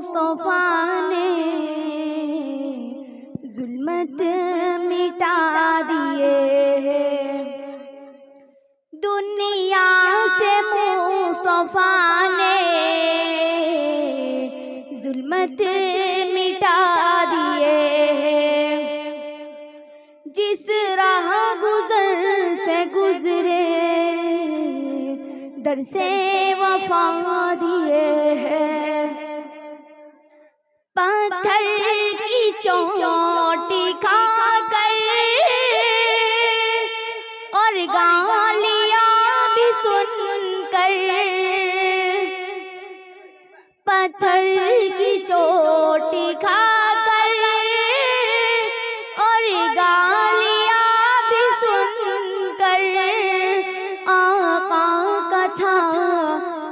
مصطفیٰ نے ظلمت مٹا دیے ہیں، دنیا سے مصطفیٰ نے ظلمت مٹا دیے ہیں، جس راہ گزر سے گزرے در سے وفا دیے ہیں، پتھر کی چوٹی کھا کر اور گالیاں بھی سن کر، پتھر کی چوٹی کھا کر اور گالیاں بھی سن کر، آقا کا تھا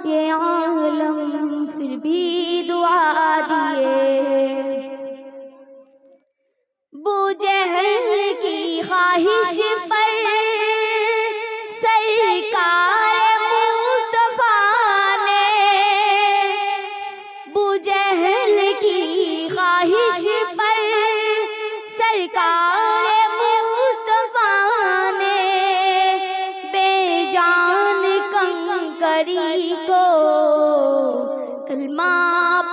یہ عالم پھر بھی دعا دیے، بو جہل کی خواہش پر سرکار مصطفیٰ نے، بو جہل کی خواہش پر سرکار مصطفیٰ نے بے جان کنکری کو کلمہ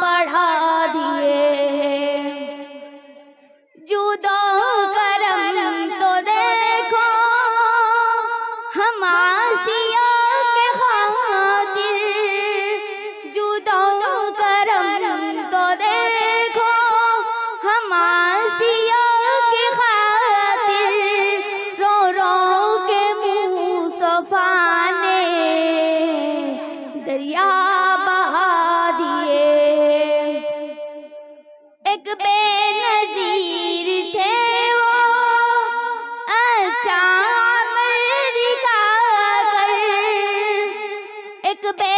پڑھا دیے ہیں، جود و کرم تو دیکھو ہم عاصیوں کے خاطر، جود و کرم تو دیکھو ہم عاصیوں کے خاطر، رو رو کے مصطفیٰ نے دریا بہا دیے، ایک بے نظیر تھے وہ اچھا عمل دکھا کر، ایک بے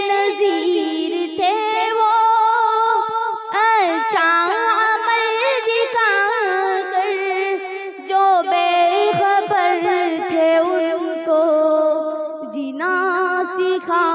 نظیر تھے وہ اچھا عمل دکھا کر، جو بے خبر تھے ان کو جینا سکھا